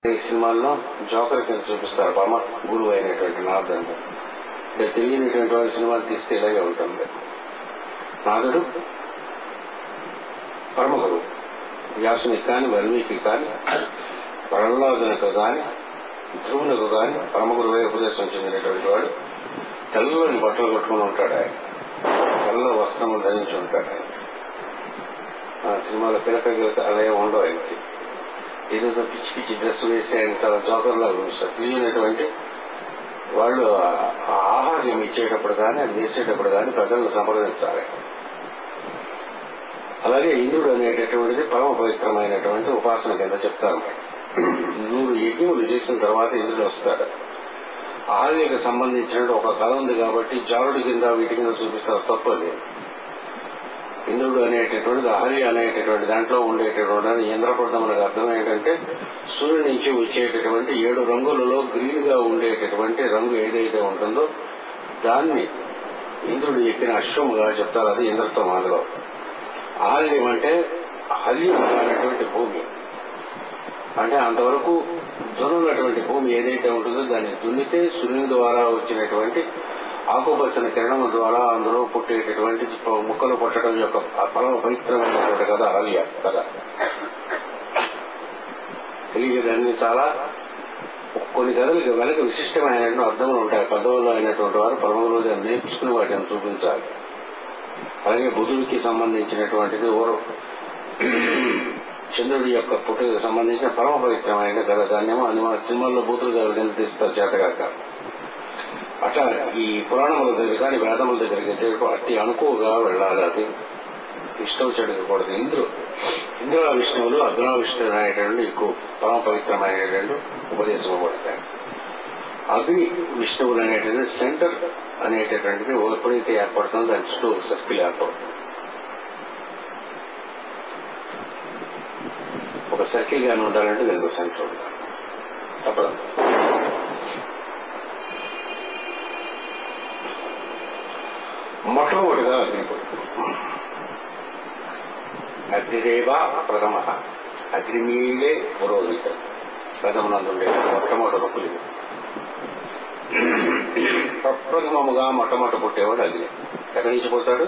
ఈ సినిమాల్లో జోకర్ కింద చూపిస్తారు పరమ గురువు అయినటువంటి నాథుడు. ఇక తెలియనటువంటి వాడి సినిమాలు తీస్తే ఇలాగే ఉంటుంది. నాథుడు పరమ గురువు. వ్యాసునికి కానీ వాల్మీకి కానీ ప్రహ్లాదునికి కానీ ధ్రువునికి కానీ పరమ గురువే ఉపదేశం చెందినటువంటి వాడు. తెల్లని బట్టలు కట్టుకుని ఉంటాడు ఆయన, తెల్ల వస్త్రములు ధరించి ఉంటాడు ఆయన. ఆ సినిమాలో పిలక అలాగే ఉండవు ఆయనకి. ఏదో పిచ్చి పిచ్చి డ్రెస్ వేసి ఆయన చాలా జోకర్లా చూస్తారు. తెలియనటువంటి వాళ్ళు ఆహార్యం ఇచ్చేటప్పుడు కానీ అది వేసేటప్పుడు కానీ ప్రజలను సంప్రదించాలి. అలాగే ఇంద్రుడు అనేటటువంటిది పరమ పవిత్రమైనటువంటి ఉపాసన కింద చెప్తారు. 100 యజ్ఞములు చేసిన తర్వాత ఇంద్రుడు వస్తాడు. ఆర్యకు సంబంధించిన ఒక కథ ఉంది కాబట్టి జారుడి కింద వీటి కింద చూపిస్తారు, తప్పది. ఇంద్రుడు అనేటటువంటిది ఆర్య అనేటటువంటి దాంట్లో ఉండేటటువంటి ఇంద్రప్రదం మనకు అర్థం ఏంటంటే సూర్యుడి నుంచి వచ్చేటటువంటి 7 రంగులలో గ్రీన్ గా ఉండేటటువంటి రంగు ఏదైతే ఉంటుందో దాన్ని ఇంద్రుడు ఎక్కిన అశ్వముగా చెప్తారు. అది ఇంద్రత్వమాలలో. ఆర్యం అంటే హల్యం అనేటువంటి భూమి, అంటే అంతవరకు దున్నున్నటువంటి భూమి ఏదైతే ఉంటుందో దాన్ని దున్నితే సూర్యుని ద్వారా వచ్చినటువంటి ఆకుపచ్చని కిరణం ద్వారా అందులో పుట్టేటటువంటి ముక్కలు పట్టడం యొక్క పరమ పవిత్రమైనటువంటి కథ హల్య కథ. తెలియదాన్ని చాలా కొన్ని కథలకు వెనక విశిష్టమైన అర్థములు ఉంటాయి. పెద్దవాళ్ళు అయినటువంటి వారు పరమగురువు దాన్ని నేర్చుకుని వాటిని చూపించాలి. అలాగే బుధుడికి సంబంధించినటువంటిది చంద్రుడి యొక్క పుట్టుకకు సంబంధించిన పరమ పవిత్రమైన కథ. దాన్నేమో అని మన సినిమాల్లో బూతులు కథలు కింద తీస్తారు చేతగాక. అట్లా ఈ పురాణముల దగ్గర కానీ వేదముల దగ్గరికి అతి అనుకువగా వెళ్ళాలి. అది ఇష్టం చెడకూడదు. ఇంద్ర విష్ణువులు అగ్నా విష్ణువులు అనేటువంటి ఎక్కువ పరమ పవిత్రమైనటువంటి ఉపదేశం పడతాయి. అగ్ని విష్ణువులు అనేటువంటి సెంటర్ అనేటటువంటిది ఎప్పుడైతే ఏర్పడుతుందో దాని చుట్టూ సర్కిల్ ఏర్పడుతుంది. ఒక సర్కిల్ గానే ఉండాలంటే దానికి సెంటర్ ఉండాలి, తప్పదు. మొట్టమొదటిగా అగ్నిపుడు. అగ్నిదేవ ప్రథమ, అగ్నిమీడే పురోహిత. ప్రథమనందుండే మొట్టమొదటి రుక్కులు. ప్రప్రథమముగా మొట్టమొదటి పుట్టేవాడు అగ్ని. ఎక్కడి నుంచి పుడతాడు?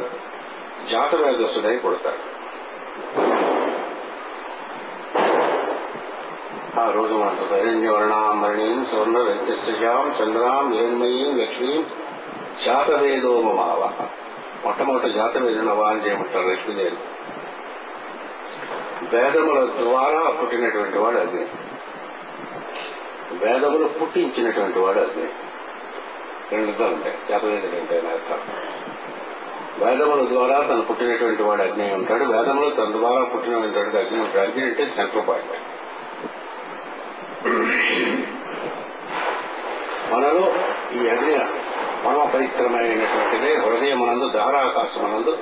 జాతవేదస్తుడై పుడతాడు. ఆ రోజు మనకు హిరణ్యవర్ణామరణీం స్వర్ణ రజస్యాం చంద్రాం హిరణ్మయీం లక్ష్మీం జాతవేదోమమావ. మొట్టమొదటి జాతవేదుని అవాహన చేయమంటారు లక్ష్మీదేవి. వేదముల ద్వారా పుట్టినటువంటి వాడు అగ్ని. వేదములు పుట్టించినటువంటి వాడు అగ్ని. 2 అర్థాలు ఉంటాయి జాతవేదుడు అంటే అర్థం. వేదముల ద్వారా తను పుట్టినటువంటి వాడు అగ్ని ఉంటాడు, వేదములు తన ద్వారా పుట్టినటువంటి అగ్ని ఉంటాడు. అగ్ని అంటే సెంటర్ పాయింట్. మనలో ఈ అగ్ని పరమ పవిత్రమైనటువంటిదే. హృదయమునందు ధారాకాశమునందు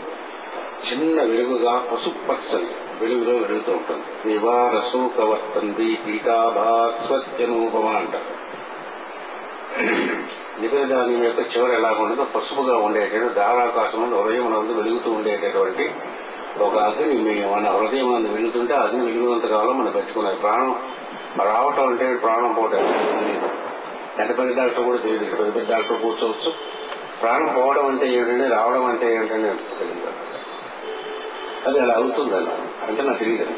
చిన్న వెలుగుగా పసుపచ్చని వెలుగులో వెలుగుతూ ఉంటుంది. నివారసూకవర్తంది పీతాభాస్వత్యనూపమ అంటారు. నిబిరధాన్యం యొక్క చివరి ఎలాగుండదో పసుపుగా ఉండేటటువంటి ధారాకాశమునందు హృదయమునందు వెలుగుతూ ఉండేటటువంటి ఒక అగ్ని మన హృదయమునందు వెలుగుతుంటే అగ్ని వెలుగునంత కాలం మనం పెంచుకున్నాయి. ప్రాణం రావటం అంటే ప్రాణం పోవటం తెలియదు. ఎంత పెద్ద డాక్టర్ కూడా తెలియదు. పెద్ద పెద్ద డాక్టర్ కూర్చోవచ్చు. ప్రాణం పోవడం అంటే ఏమిటంటే రావడం అంటే ఏమిటని తెలియదు. అది అలా అవుతుందన్న అంటే నాకు తెలియదు.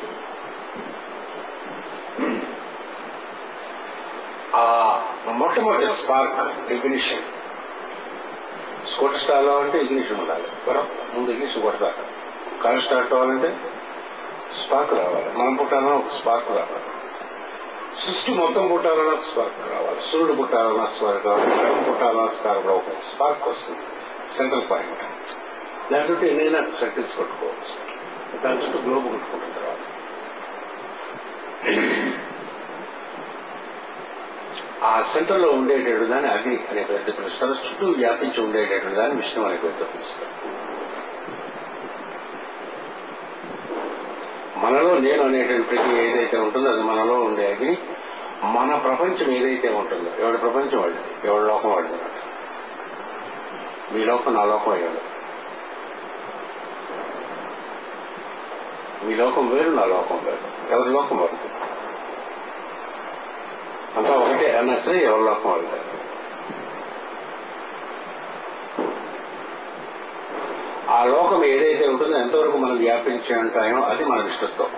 ఆ మొట్టమొదటి స్పార్క్ ఇగ్నిషన్. స్కూటర్ స్టార్ట్ అవ్వాలంటే ఇగ్నిషన్ ఉండాలి. ముందు ఇగ్నిషన్ కొడతారు. కారు స్టార్ట్ అవ్వాలంటే స్పార్క్ రావాలి. మనం పుట్టాలన్నా ఒక స్పార్క్ రావాలి. సృష్టి మొత్తం పుట్టాలన్నా స్పార్క్ రావాలి. సూర్యుడు పుట్టాలన్నా స్పార్క్ రావాలి. గ్రహం పుట్టాలన్నా స్పార్క్ రావాలి. స్పార్క్ వస్తుంది, సెంట్రల్ పాయింట్. లేకపోతే ఎన్నైనా సర్కిల్స్ కొట్టుకోవచ్చు. దాని చుట్టూ గ్లోబ్ కొట్టుకుంటున్న తర్వాత ఆ సెంటర్ లో ఉండేటటువంటి దాన్ని అగ్ని అనే పేరుతో పిలుస్తారు. చుట్టూ వ్యాపించి ఉండేటటువంటి దాన్ని విష్ణు అనే పేరుతో పిలుస్తారు. మనలో నేను అనేటువంటి ప్రతి ఏదైతే ఉంటుందో అది మనలో ఉండే అగ్ని. మన ప్రపంచం ఏదైతే ఉంటుందో, ఎవరి ప్రపంచం వాడిది, ఎవరి లోకం వాడిది. మీ లోకం నా లోకం అయ్యాడు. మీ లోకం వేరు, నా లోకం వేరు. ఎవరి లోకం వాడిది. ఎవరినా సరే ఎవరి లోకం వాళ్ళు. ఆ లోకం ఏదైతే ఉంటుందో ఎంతవరకు మనం వ్యాపించి ఉంటాయో అది మన విష్ణుత్వం.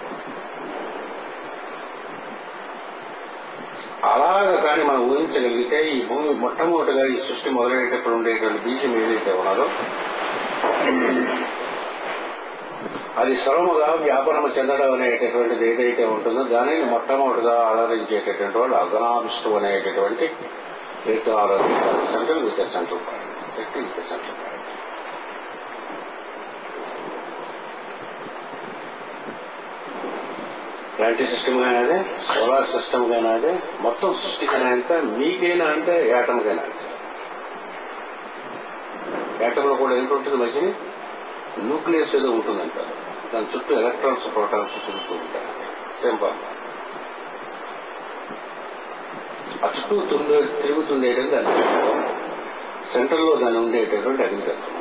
అలాగా కానీ మనం ఊహించగలిగితే ఈ భూమి మొట్టమొదటిగా ఈ సృష్టి మొదలయ్యేటప్పుడు ఉండేటువంటి బీజం ఏదైతే ఉన్నదో అది సర్వముగా వ్యాపారం చెందడం అనేటటువంటిది ఏదైతే ఉంటుందో దానిని మొట్టమొదటిగా ఆదరించేటటువంటి వాళ్ళు అగనావిష్ణువు అనేటటువంటి పేరుతో ఆలోచిస్తారు. Central with central point, Shakti with central point. Planetary system కానీ అదే, సోలార్ సిస్టమ్ కానీ అదే, మొత్తం సృష్టికైనా అంతే, మీకైనా అంతే, యాటమ్కైనా అంతే. యాటంలో కూడా ఏంటుంటుంది, మధ్యని న్యూక్లియస్ ఏదో ఉంటుందంటారు, దాని చుట్టూ ఎలక్ట్రాన్స్ ప్రోటాన్స్ తిరుగుతూ ఉంటాయి. Same form. ఆ చుట్టూ తిరుగుతుండేటది దాని సెంటర్లో దాన్ని ఉండేటటువంటి అగ్నితత్వం.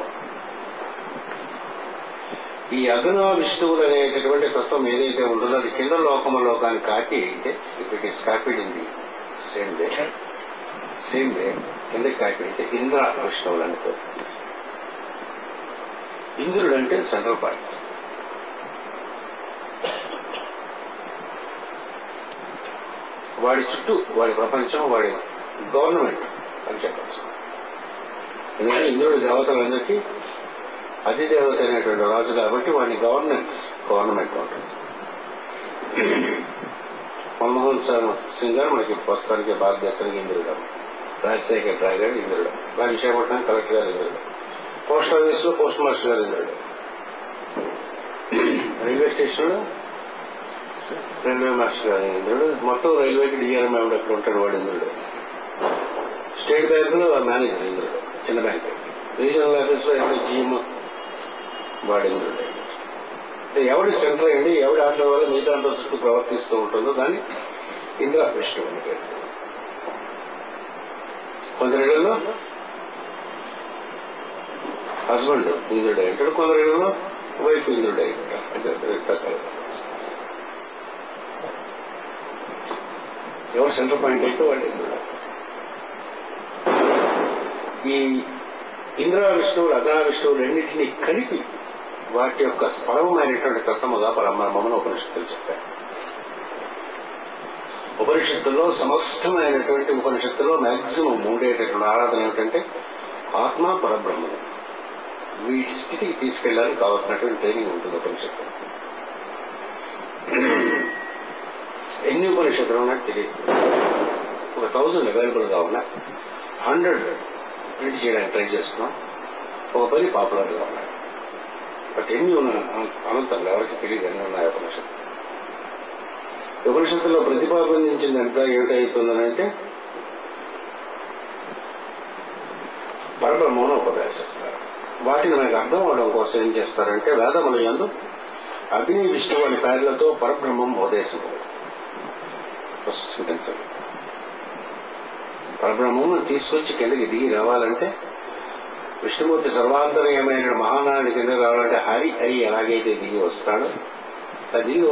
ఈ అగనా విష్ణువులు అనేటటువంటి తత్వం ఏదైతే ఉంటుందో అది కింద లోకంలో కానీ కాపీ అయితే, if it is copied in the same way కిందకి కాపీ అయితే ఇంద్ర విష్ణువులు అని పేరు. ఇంద్రుడు అంటే సెంట్రల్ పాయింట్. వాడి చుట్టూ వాడి ప్రపంచం, వాడి గవర్నమెంట్ అని చెప్పచ్చు. ఎందుకంటే ఇంద్రుడు దేవతలందరికీ అధిదేవత అయినటువంటి రాజు కాబట్టి వాడిని గవర్నమెంట్ ఉంటుంది. మన్మోహన్ సింగ్ గారు మనకి ప్రస్తుతానికి భారతదేశానికి ఇంద్రుడు, రాజశేఖర్ రాయ్ గారు ఇంద్రుడు, విశాఖపట్నం కలెక్టర్ గారు ఇంద్రుడు, పోస్ట్ ఆఫీస్ లో పోస్ట్ మాస్టర్ గారు ఇంద్రుడు, రైల్వే స్టేషన్ లో రైల్వే మాస్టర్ గారు ఇంద్రుడు, మొత్తం రైల్వేకి డిఆర్ఎం ఎవడు ఎక్కడ ఉంటాడు వాడు ఇంద్రుడు, స్టేట్ బ్యాంక్ లో మేనేజర్ ఇంద్రుడు, చిన్న బ్యాంక్, రీజనల్ ఆఫీస్ లో ఎవరి జిఎం వాడు ఇంద్రుడు. ఎవడి సెంటర్ అయ్యండి, ఎవడి ఆటల వల్ల మిగతా చుట్టూ ప్రవర్తిస్తూ ఉంటుందో దాన్ని ఇంద్ర విష్ణువు అని పేరు. కొందరిలో హస్బెండ్ ఇంద్రుడు అంటాడు, కొందరిలో వైఫ్ ఇంద్రుడు అంటారు. ఎవరు సెంటర్ పాయింట్ అయితే వాడు ఇంద్రుడు. ఈ ఇంద్ర విష్ణువులు అగనా విష్ణువులు రెండింటినీ కలిపి వాటి యొక్క స్పలమైనటువంటి తత్వముగా పరబ్రహ్మమును ఉపనిషత్తులు చెప్పారు. ఉపనిషత్తుల్లో సమస్తమైనటువంటి ఉపనిషత్తుల్లో మ్యాక్సిమం ఉండేటటువంటి ఆరాధన ఏమిటంటే ఆత్మ పరబ్రహ్మము. వీటి స్థితికి తీసుకెళ్ళడానికి కావాల్సినటువంటి ట్రైనింగ్ ఉంటుంది ఉపనిషత్తు. ఎన్ని ఉపనిషత్తులు ఉన్నట్టు తెలియదు. ఒక 1000 అవైలబుల్ గా ఉన్నాయి, 100 ప్రింట్ చేయడానికి ట్రై చేస్తున్నాం, ఒక 10 పాపులర్ గా ఉన్నాయి. బట్ ఎన్ని ఉన్నాయి అనంతంగా ఎవరికి తెలియదు ఎన్ని ఉన్నాయి ఉపనిషత్తు. ఉపనిషత్తులో ప్రతిపాదించిందంతా ఏమిటవుతుందనంటే పరబ్రహ్మను ఉపదేశిస్తారు. వాటిని మనకు అర్థం అవడం కోసం ఏం చేస్తారంటే వేదముల యందు అగ్ని విష్ణువు అనే పేర్లతో పరబ్రహ్మం ఉపదేశం. పరబ్రహ్మము తీసుకొచ్చి కిందకి దిగి రావాలంటే విష్ణుమూర్తి సర్వాంతర్యమైన మహానాయుడి కింద రావాలంటే హరి అయి ఎలాగైతే దిగి వస్తాడో దిగి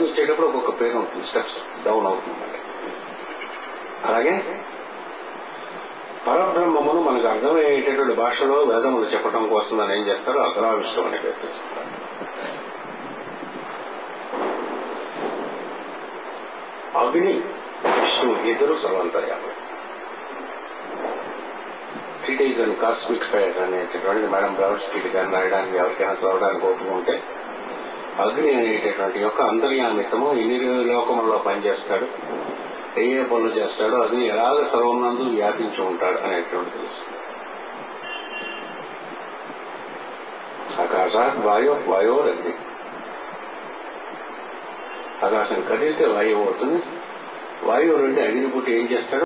వచ్చేటప్పుడు ఒక్కొక్క పేరు ఉంటుంది, స్టెప్స్ డౌన్ అవుతుంది. అలాగే పరబ్రహ్మమును మనకు అర్థమయ్యేటటువంటి భాషలో వేదములు చెప్పడం కోసం దాన్ని ఏం చేస్తారో అగనా విష్ణువు అనే పేరు చెప్తారు. అగ్ని విష్ణువు ఇద్దరు సర్వాంతర్యాలు. ట్రీటైజ్ అండ్ కాస్మిక్ ఫైర్ అనేటటువంటి మేడం బ్రవర్స్కీట్ గారిని రాయడానికి ఎవరికైనా చదవడానికి ఒప్పుకుంటే అగ్ని అనేటటువంటి యొక్క అంతర్యామిత్వము ఎన్ని లోకములలో పనిచేస్తాడు, ఏ పనులు చేస్తాడో, అగ్ని ఎలాగ సర్వనందు వ్యాపించి ఉంటాడు అనేటువంటి తెలుస్తుంది. ఆకాశాత్ వాయోరగ్ని, ఆకాశం కదిలితే వాయువు అవుతుంది, వాయువు నుండి అగ్ని పుట్టి ఏం చేస్తాడు